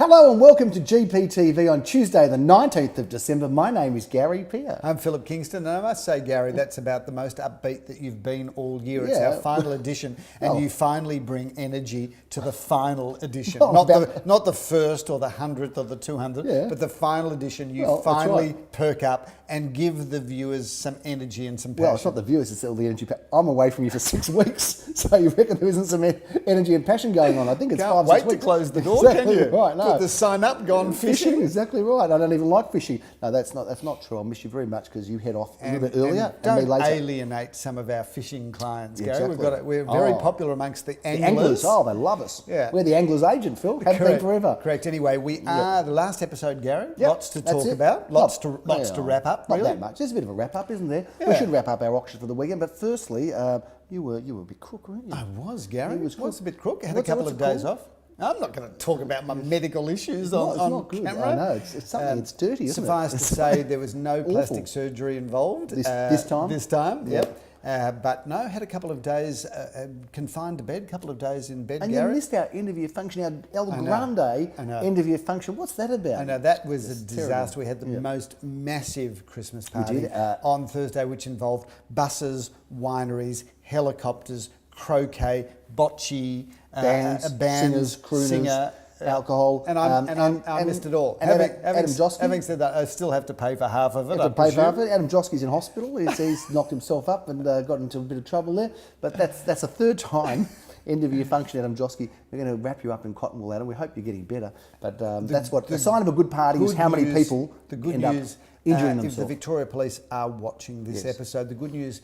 Hello and welcome to GPTV on Tuesday the 19th of December. My name is Gary Peer. I'm Philip Kingston, and I must say, Gary, that's about the most upbeat that you've been all year. It's our final edition, and you finally bring energy to the final edition. Not the first or the 100th or the 200th, but the final edition. You finally perk up and give the viewers some energy and some passion. Well, it's not the viewers, it's all the energy. I'm away from you for 6 weeks, so you reckon there isn't some energy and passion going on. I think it's Can't 5 6 wait weeks. to close the door, exactly can you? Right, no. Put the sign up, gone fishing. Exactly right. I don't even like fishing. No, that's not true. I'll miss you very much because you head off a little bit earlier and me don't later. alienate some of our fishing clients, Gary. Exactly. We're very popular amongst the anglers. The anglers, they love us. Yeah. We're the anglers agent, Phil. Have been forever. Correct. Anyway, we are the last episode, Gary. Yep, Lots to talk about. Lots to wrap up. Not really. that much. There's a bit of a wrap up, isn't there? Yeah. We should wrap up our auction for the weekend. But firstly, you were a bit crook, weren't you? I was, Gary. You was a bit crook. I had a couple of days off. I'm not going to talk about my medical issues on not good. camera. I know, it's something, it's dirty, isn't Suffice it? to say, there was no plastic surgery involved. This time? This time, yep. But no, had a couple of days confined to bed, a couple of days in bed, and Gary. you missed our interview function, our El Grande interview function. What's that about? I know, that was a disaster. Terrible. We had the most massive Christmas party did, on Thursday, which involved buses, wineries, helicopters, croquet, bocce, bands, singers, crooners, alcohol, and I missed it all. And Adam Josky. Having said that, I still have to pay for half of it. Adam Josky's in hospital. He's knocked himself up and got into a bit of trouble there. But that's a third time interview function, Adam Josky. We're going to wrap you up in cotton wool, Adam. We hope you're getting better. But that's what the sign of a good party is. How many people end up injuring themselves. If the Victoria Police are watching this episode, the good news,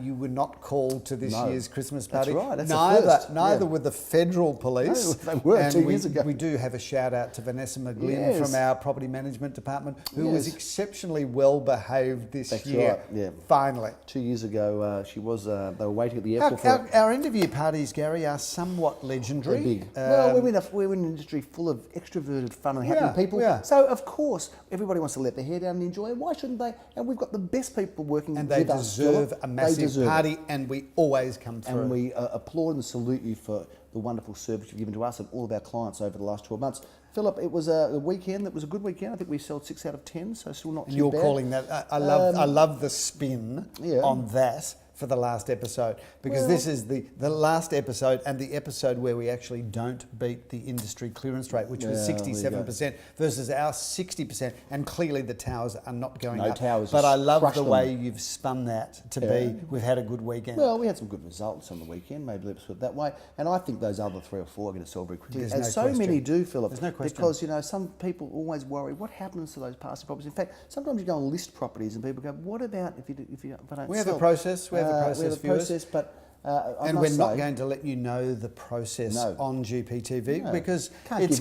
you were not called to this year's Christmas party. That's right. That's neither were the Federal Police. No, they were 2 years ago. We do have a shout out to Vanessa McGlynn from our property management department, who was exceptionally well behaved this year. Right. Yeah. Finally. 2 years ago, she was. They were waiting at the airport Our interview parties, Gary, are somewhat legendary. They're big. Well, we're in an industry full of extroverted, fun and happy people. Yeah. So of course, everybody wants to let their hair down and enjoy it. Why shouldn't they? And we've got the best people working and with they us. deserve a massive party, and we always come through. And we applaud and salute you for the wonderful service you've given to us and all of our clients over the last 12 months. Philip, it was a weekend that was a good weekend. I think we sold 6 out of 10, so still not too bad. You're calling that? I love the spin on that for the last episode, because this is the last episode and the episode where we actually don't beat the industry clearance rate, which was 67% versus our 60%, and clearly the towers are not going up. Towers, but I love the way you've spun that to be, we've had a good weekend. Well, we had some good results on the weekend, maybe let's put it that way, and I think those other 3 or 4 are going to sell very quickly. There's so many do, Philip. There's no question. Because, some people always worry, what happens to those passive properties? In fact, sometimes you go and list properties and people go, what about if I don't sell? We have a process, we have a process, but and we're not going to let you know the process on GPTV because it's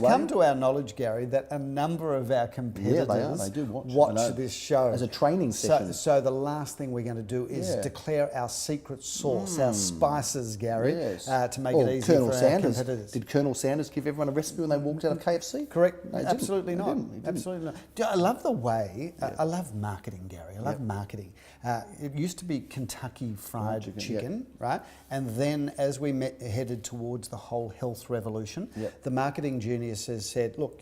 come to our knowledge, Gary, that a number of our competitors they do watch this show as a training session. So the last thing we're going to do is declare our secret sauce, our spices, Gary, to make it easy for our competitors. Did Colonel Sanders give everyone a recipe when they walked out of KFC? Correct. No, Absolutely he not. didn't. Absolutely not. I love the way. I love marketing, Gary. I love marketing. It used to be Kentucky Fried Chicken, right? And then as we headed towards the whole health revolution, the marketing geniuses said, look,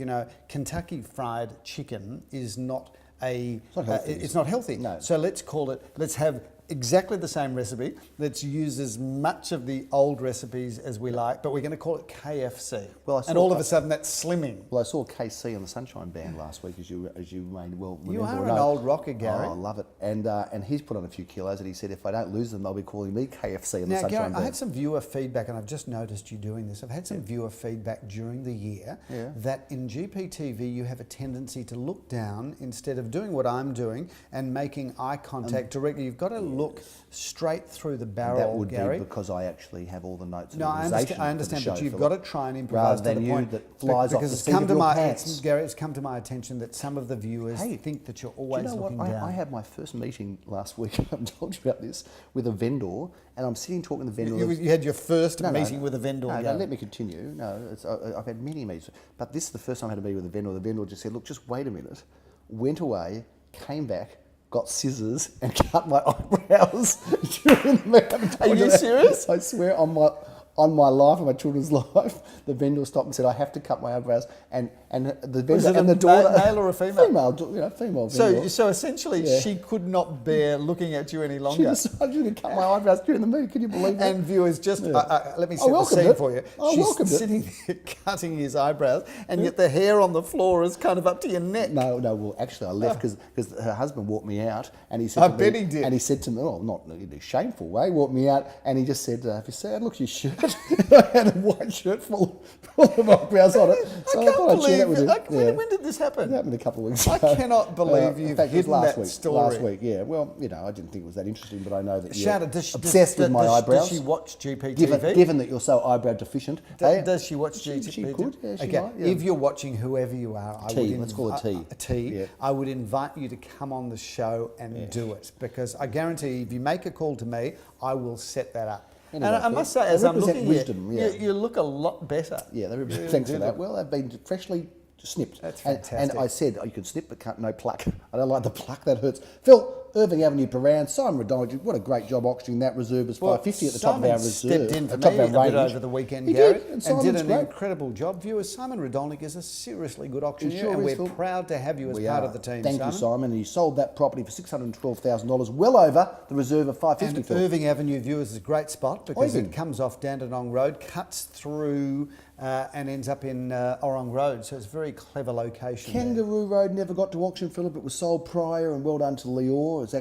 Kentucky Fried Chicken is not it's not healthy. No. So let's have exactly the same recipe. Let's use as much of the old recipes as we like, but we're going to call it KFC. And all of a sudden that's slimming. Well, I saw KC on the Sunshine Band last week, as you may well remember. You are an old rocker, Gary. Oh, I love it. And he's put on a few kilos, and he said if I don't lose them, they'll be calling me KFC on the Sunshine Gary, Band. I had some viewer feedback, and I've just noticed you doing this. I've had some viewer feedback during the year that in GPTV you have a tendency to look down instead of doing what I'm doing and making eye contact directly. You've got to look straight through the barrel, that would Gary. be because I actually have all the notes. No, I understand, but you've got to try and improvise rather to the than point you that flies off the seat of your pants. Gary, it's come to my attention that some of the viewers think that you're always looking down. I had my first meeting last week. I haven't told you about this, with a vendor, and I'm sitting talking to the vendor. You had your first meeting with a vendor. No, let me continue. No, I've had many meetings, but this is the first time I had a meeting with a vendor. The vendor just said, "Look, just wait a minute." Went away, came back, got scissors and cut my eyebrows during the meeting. Are you serious? I swear on my on my life, on my children's life, the vendor stopped and said, I have to cut my eyebrows. And the vendor and the daughter... male or a female? Female vendor. So essentially, she could not bear looking at you any longer. She decided to cut my eyebrows during the meeting. Can you believe that? And viewers, just let me set the welcomed scene it. for you. I She's welcomed it. sitting there cutting his eyebrows, and yet the hair on the floor is kind of up to your neck. No. Well, actually, I left because her husband walked me out, and he said, I bet he did. And he said to me, "Oh, not in a shameful way." Walked me out, and he just said, "Have you seen? Look, your shirt." I had a white shirt full of eyebrows on it. So I thought I'd share that with you. When did this happen? It happened a couple of weeks I ago. cannot believe in you've fact, it was hidden last that week. story. Last week, yeah. Well, I didn't think it was that interesting, but I know that you're Shada, obsessed with my eyebrows. Does she watch GPTV? Given that you're so eyebrow deficient. Does she watch GPTV? She could, yeah, she okay. might, yeah. If you're watching, whoever you are, Let's call it tea. Yeah. I would invite you to come on the show and do it, because I guarantee if you make a call to me, I will set that up. Anyway, and I must say, they as I'm represent looking wisdom, here, yeah. you look a lot better. Yeah, they represent, You thanks do for that. look- Well, they've been freshly snipped. That's And fantastic. I said, you can snip, but no pluck. I don't like the pluck, that hurts. Phil, Irving Avenue, Paran, Simon Redolgy, what a great job auctioning that. Reserve is 550 at the top of our Simon reserve. stepped in for at the top me of a our bit range. over the weekend, He Gary, did, and and Simon's did an great. incredible job. Viewers, Simon Redolnik is a seriously good auctioneer, sure and is, we're Phil. proud to have you as part of the team, Thank Simon. you, Simon. And he sold that property for $612,000, well over the reserve of 550. And Phil. Irving Avenue, viewers, is a great spot because Irving. it comes off Dandenong Road, cuts through and ends up in Orong Road. So it's a very clever location there. Kangaroo Road never got to auction, Philip. It was sold prior, and well done to Lior. It's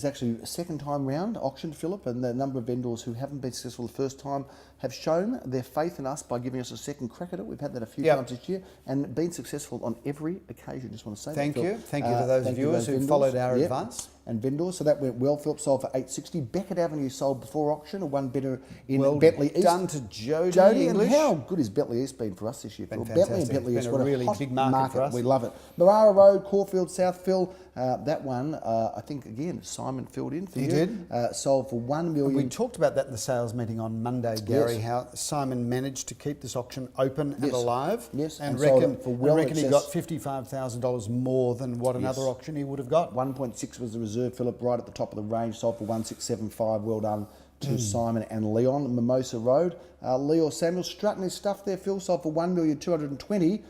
actually a second time round auction, Philip, and the number of vendors who haven't been successful the first time have shown their faith in us by giving us a second crack at it. We've had that a few times this year and been successful on every occasion. Just want to say Thank that, you. Philip. Thank you to those thank you viewers who vendors. followed our Yep. advice. And vendors, so that went well. Philip sold for $860. Beckett Avenue sold before auction, a one bidder in Well Bentley East. done to Jody And English. how good has Bentley East been for us this year? Been Phil? Bentley and fantastic. Bentley It's East, been a what really hot big market for us. We love it. Marara Road, Caulfield, South Phil. That one, I think again, Simon filled in for He you. did. Sold for $1 million. We talked about that in the sales meeting on Monday, Gary, how Simon managed to keep this auction open and alive. Yes, and and sold reckon, it for well reckon he excess- got $55,000 more than what another auctioneer would have got. 1.6 was the reserve, Philip, right at the top of the range. Sold for 1,675. Well done to Simon and Leon. Mimosa Road. Leo Samuel strutting his stuff there, Phil. Sold for 1,220,000.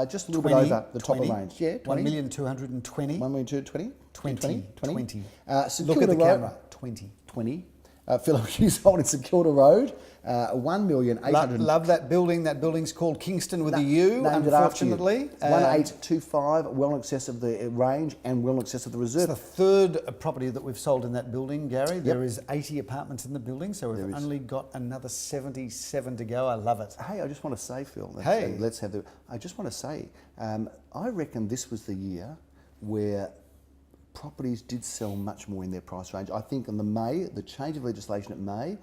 Just a little bit over the top of the range. Yeah, 20. 1,220,000. 1,220,000. 20. St Look at the Kilda Road, camera. 20. 20. Philip Hughes holding St Kilda Road. 1,800,000. Love that building. That building's called Kingston with a U, Named it after you. unfortunately. 1825, well in excess of the range and well in excess of the reserve. It's the third property that we've sold in that building, Gary. There is 80 apartments in the building, so we've only got another 77 to go. I love it. Hey, I just want to say, Phil. Hey. Let's have the. I just want to say, I reckon this was the year where properties did sell much more in their price range. I think in the change of legislation at May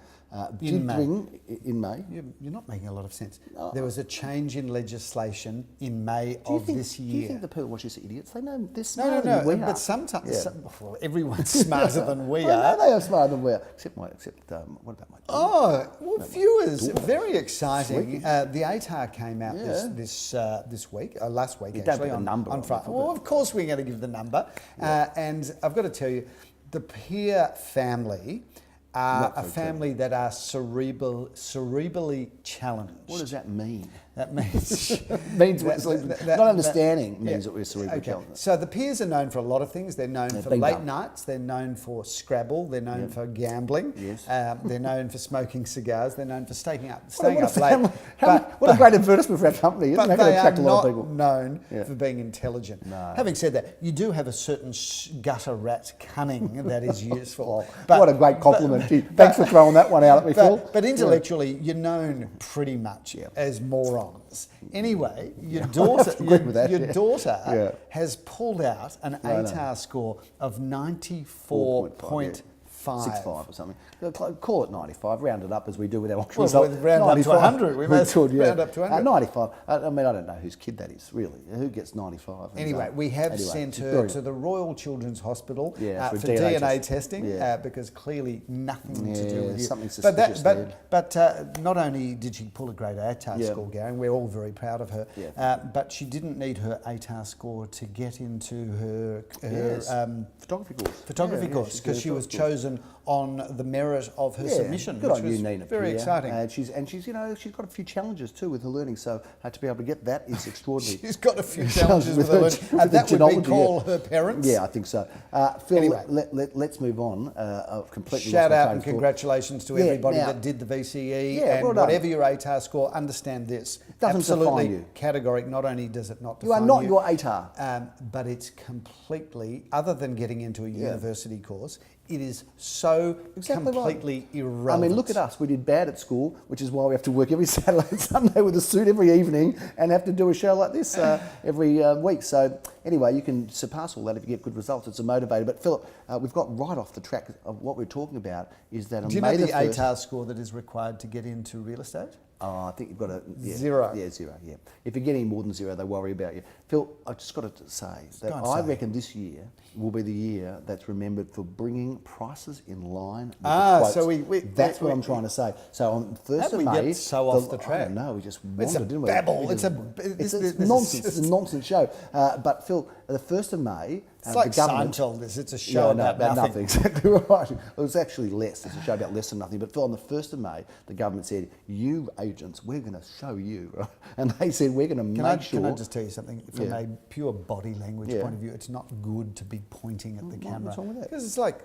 did bring in May. You're not making a lot of sense. There was a change in legislation in May of this year. Do you think the people watch this are idiots? They know they're No, smarter than we are. but sometimes, Yeah. well, everyone's smarter than we I are. know they are smarter than we are. Except what about my? Oh, well, viewers, very exciting. The ATAR came out this week, last week don't actually, put a number on on Friday. it, Well, of course we're going to give the number. And I've got to tell you, the Peer family are a family that are cerebrally challenged. What does that mean? That means Means not understanding means that we're cerebral Okay. challenged. So the Peers are known for a lot of things. They're known for been late done. nights. They're known for Scrabble. They're known for gambling. Yes. They're known for smoking cigars. They're known for staying up What a late. family. What a great advertisement for our company, isn't But it? Going they to are attract a lot not of people. known Yeah. for being intelligent. No. Having said that, you do have a certain gutter rat cunning that is useful. What a great compliment. Gee, thanks for throwing that one out at me, Phil. But intellectually, you're known pretty much as morons. Anyway, your daughter, agree with that, your yeah. daughter Yeah. has pulled out an ATAR score of 94.5. 65 or something. Call it 95, round it up as we do with our auction Well, result. we'd round up to 100. We may could, round up to 100. 95. I mean, I don't know whose kid that is, really. Who gets 95? And, Anyway, we have sent her brilliant. to the Royal Children's Hospital Yeah, for DNA test. testing Yeah. because clearly nothing to do with you. something But suspicious there. but not only did she pull a great ATAR Yeah. score, Gary, and we're all very proud of her, Yeah. but she didn't need her ATAR score to get into her Photography course. photography Yeah, course she's because doing she was photography course. chosen chosen on the merit of her submission, Good which on you, was Nina. very Pierre. exciting. And she's she's got a few challenges too with her learning. So to be able to get that is extraordinary. She's got a few challenges with her learning. with That the would be genealogy, call her parents. Yeah, I think so. Phil, Anyway. let's move on. I've completely Shout lost my out train and of thought. congratulations to Yeah, everybody now- that did the VCE, Yeah, and well done. whatever your ATAR score, understand this. Doesn't Absolutely define you. categoric. Not only does it not define You are not your ATAR. but it's completely, other than getting into a university course, it is so Exactly completely right. irrelevant. I mean, look at us. We did bad at school, which is why we have to work every Saturday and Sunday with a suit every evening and have to do a show like this every week. So anyway, you can surpass all that if you get good results. It's a motivator. But Philip, we've got right off the track of what we're talking about is that on Do you know May the 1st, ATAR score that is required to get into real estate? Oh, I think you've got a... Yeah, 0. Yeah, 0, yeah. If you're getting more than 0, they worry about you. Phil, I've just got to say that Go on, I say. reckon this year will be the year that's remembered for bringing prices in line with Ah, the quotes. so That's what I'm trying to say. So on 1st How of we May... get so off the track? I don't know, we just It's a wandered, didn't we? babble. We It's just- a- It's this nonsense. is It's a nonsense show. But Phil, the 1st of May... It's like the government, Seinfeld. It's a show about nothing. Exactly right. It was actually less. It's a show about less than nothing. But Phil, on the 1st of May, the government said, you agents, we're going to show you. Right? And they said, we're going to make sure... Can I just tell you something? From Yeah. a pure body language Yeah. point of view, it's not good to be pointing at the camera. what's wrong with that? Because it's like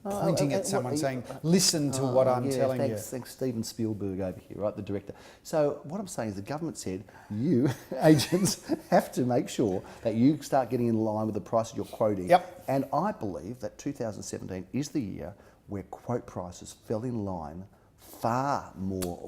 pointing at someone saying, listen to what I'm telling you. Thanks, Steven Spielberg over here, right, the director. So what I'm saying is the government said, you agents have to make sure that you start getting in line with the prices you're quoting. Yep. And I believe that 2017 is the year where quote prices fell in line far more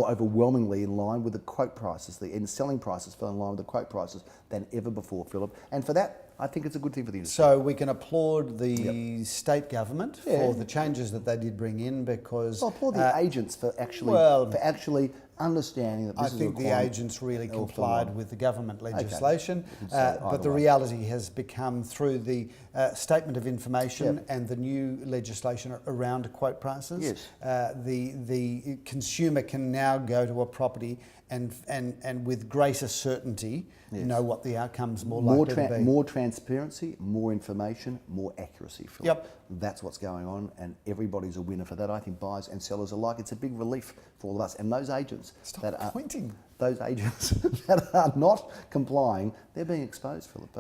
overwhelmingly in line with the quote prices. The selling prices fell in line with the quote prices than ever before, Philip. And for that, I think it's a good thing for the industry. So we can applaud the state government Yeah. for the changes that they did bring in, because Well, applaud the agents for actually understanding that this I is a think the requirement. agents really Or for complied one. with the government legislation. You can say it But either the way. reality has become, through the statement of information Yep. and the new legislation around quote prices, Yes. the consumer can now go to a property and with greater certainty know what the outcome's more likely to be. More transparency, more information, more accuracy, Philip. Yep. That's what's going on, and everybody's a winner for that. I think buyers and sellers alike. It's a big relief for all of us. And those agents Stop pointing. Those agents that are not complying, they're being exposed, Philip,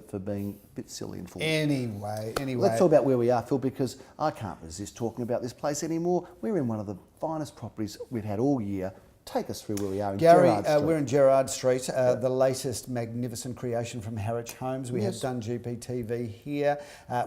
for being a bit silly and foolish. Anyway. Let's talk about where we are, Phil, because I can't resist talking about this place anymore. We're in one of the finest properties we've had all year. Take us through where we are in Gary, Gerrard Street. we're in Gerrard Street, the latest magnificent creation from Harwich Homes. We have done GPTV here.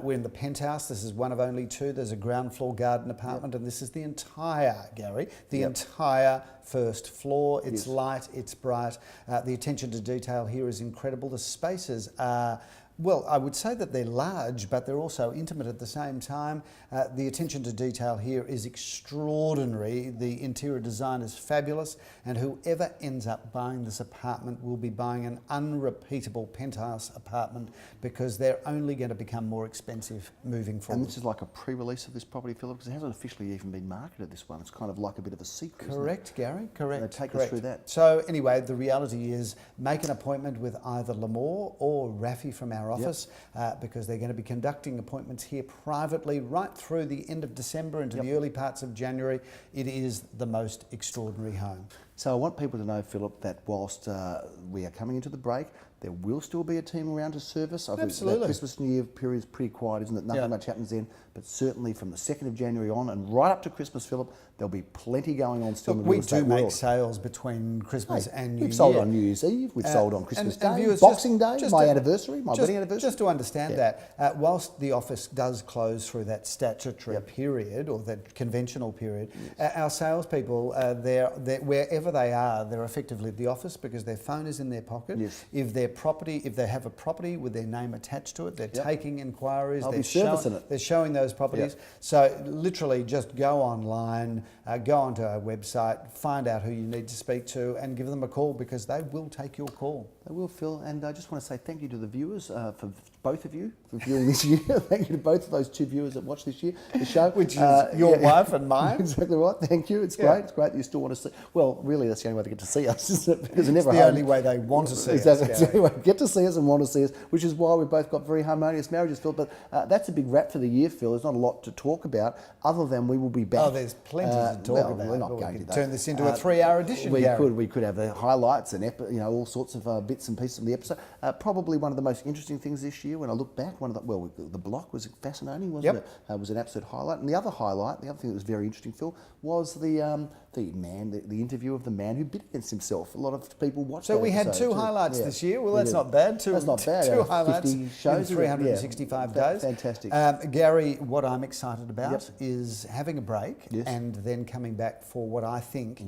We're in the penthouse. This is one of only 2. There's a ground floor garden apartment, and this is the entire, Gary, entire first floor. It's light, it's bright. The attention to detail here is incredible. The spaces are... Well, I would say that they're large, but they're also intimate at the same time. The attention to detail here is extraordinary. The interior design is fabulous, and whoever ends up buying this apartment will be buying an unrepeatable penthouse apartment, because they're only going to become more expensive moving forward. And this is like a pre-release of this property, Philip, because it hasn't officially even been marketed, this one. It's kind of like a bit of a secret. Correct, Gary, correct. So take us correct. through that. So anyway, the reality is, make an appointment with either Lamore or Rafi from our office, because they're going to be conducting appointments here privately right through the end of December into the early parts of January. It is the most extraordinary home. So I want people to know, Philip, that whilst we are coming into the break, there will still be a team around to service. I think Absolutely. the Christmas New Year period is pretty quiet, isn't it? Nothing much happens then. But certainly from the 2nd of January on and right up to Christmas, Philip, there'll be plenty going on still in the We real estate do make world. sales between Christmas and New Year. We've sold on New Year's Eve, we've sold on Christmas and Day, viewers, Boxing Day, just my to- anniversary, my wedding anniversary. Just to understand that, whilst the office does close through that statutory period, or that conventional period, our salespeople, they're wherever they are, they're effectively at the office, because their phone is in their pocket. Yes. If they have a property with their name attached to it, they're taking inquiries, They'll they're be servicing it. they're showing those properties. So literally just go online, go onto our website, find out who you need to speak to, and give them a call, because they will take your call. They will, Phil. And I just want to say thank you to the viewers, for both of you, for viewing this year. Thank you to both of those 2 viewers that watched this year, the show. Which is your wife and mine. Exactly right. Thank you. It's great. It's great that you still want to see. Well, really, that's the only way they get to see us, isn't it? Because It's the only way they want to see exactly. us. It's the only way they get to see us and want to see us, which is why we've both got very harmonious marriages, Phil. But that's a big wrap for the year, Phil. There's not a lot to talk about other than we will be back. Oh, there's plenty to talk about. We're not But we going could to turn this into a 3-hour edition, Gary. We could have the highlights and all sorts of bits and pieces of the episode. Probably one of the most interesting things this year, when I look back, the block was fascinating, wasn't it? It was an absolute highlight. And the other thing that was very interesting, Phil, was the interview of the man who bid against himself. A lot of people watched. So that we had episode 2 too. highlights Yeah. this year. Well, We that's did. not bad. That's not bad. 2 Out of highlights 50 shows, in 365 days. Fantastic. Gary, what I'm excited about is having a break Yes. and then coming back for what I think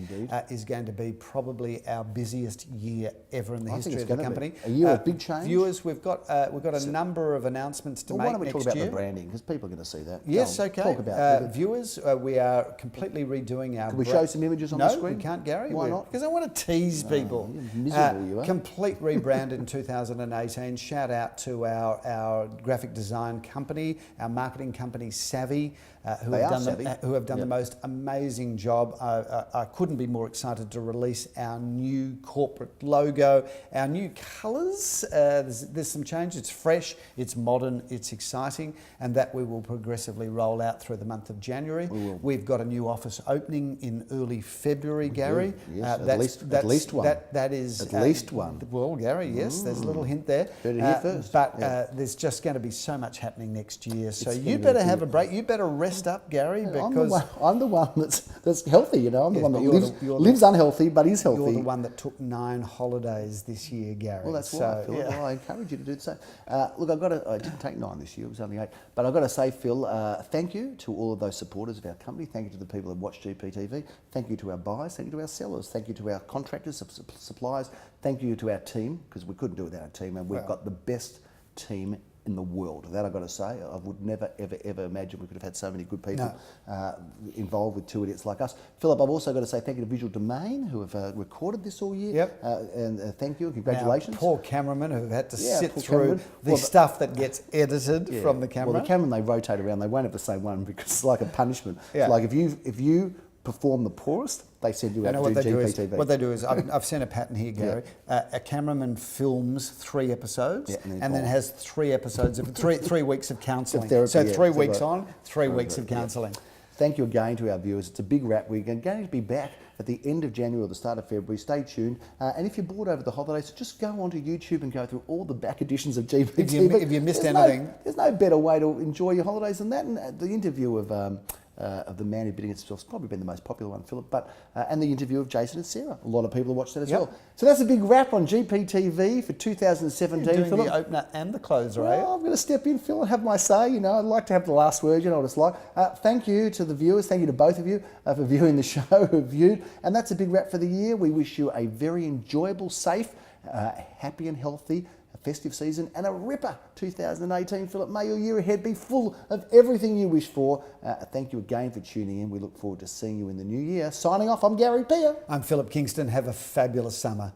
is going to be probably our busiest year ever in the history it's of the gonna company. be. A year of big change. Viewers, we've got a number of announcements to Well, make why don't we next talk about year. the branding, because people are going to see that. Yes, Go on, okay. Talk about it. Viewers, we are completely redoing our... Can we show some images on the screen? No, we can't, Gary. Why not? Because I want to tease people. You're miserable, you are. Complete rebrand in 2018. Shout out to our graphic design company, our marketing company, Savvy, who have done the most amazing job. I couldn't be more excited to release our new corporate logo, our new colours. There's some change. It's fresh, it's modern, it's exciting, and that we will progressively roll out through the month of January. We've got a new office opening in early February, Gary. Yes, at least one. That is at least one. Well, Gary, yes, there's a little hint there. Heard it here first. But there's just going to be so much happening next year. So you better have a break. You better rest up, Gary, because I'm the one that's healthy. I'm the one that you're lives unhealthy, but is healthy. You're the one that took 9 holidays this year, Gary. Well, that's why, Phil. Well, I encourage you to do the same. Look, I didn't take 9 this year. It was only 8. But I've got to say, Phil, thank you to all of those supporters of our company. Thank you to the people that watch GPTV. Thank you to our buyers. Thank you to our sellers. Thank you to our contractors, suppliers. Thank you to our team, because we couldn't do it without our team, and we've got the best team in the world. That I've got to say. I would never, ever imagine we could have had so many good people involved with 2 idiots like us. Philip, I've also got to say thank you to Visual Domain, who have recorded this all year. Yep. And thank you and congratulations. Now, poor cameramen who've had to sit poor through cameraman. the stuff that gets edited from the camera. Well, the cameraman, they rotate around. They won't have the same one because it's like a punishment. Yeah. It's like if you perform the poorest, they send you out to do GPTV. What they do is, I've seen a pattern here, Gary. A cameraman films 3 episodes and then has 3 episodes of 3 weeks of counselling. So 3 weeks on, 3 weeks of counselling. Thank you again to our viewers. It's a big wrap. We're going to be back at the end of January or the start of February. Stay tuned. And if you're bored over the holidays, just go onto YouTube and go through all the back editions of GPTV. If you missed anything. There's no better way to enjoy your holidays than that. And the interview of the man who bid against himself has probably been the most popular one, Philip. But and the interview of Jason and Sarah. A lot of people have watched that as well. So that's a big wrap on GPTV for 2017, Doing Philip. the opener and the closer, Well, I'm going to step in, Phil, and have my say. I'd like to have the last word. You know what it's like. Thank you to the viewers. Thank you to both of you for viewing the show, who viewed. And that's a big wrap for the year. We wish you a very enjoyable, safe, happy and healthy festive season and a ripper 2018, Philip. May your year ahead be full of everything you wish for. Thank you again for tuning in. We look forward to seeing you in the new year. Signing off, I'm Gary Peer. I'm Philip Kingston. Have a fabulous summer.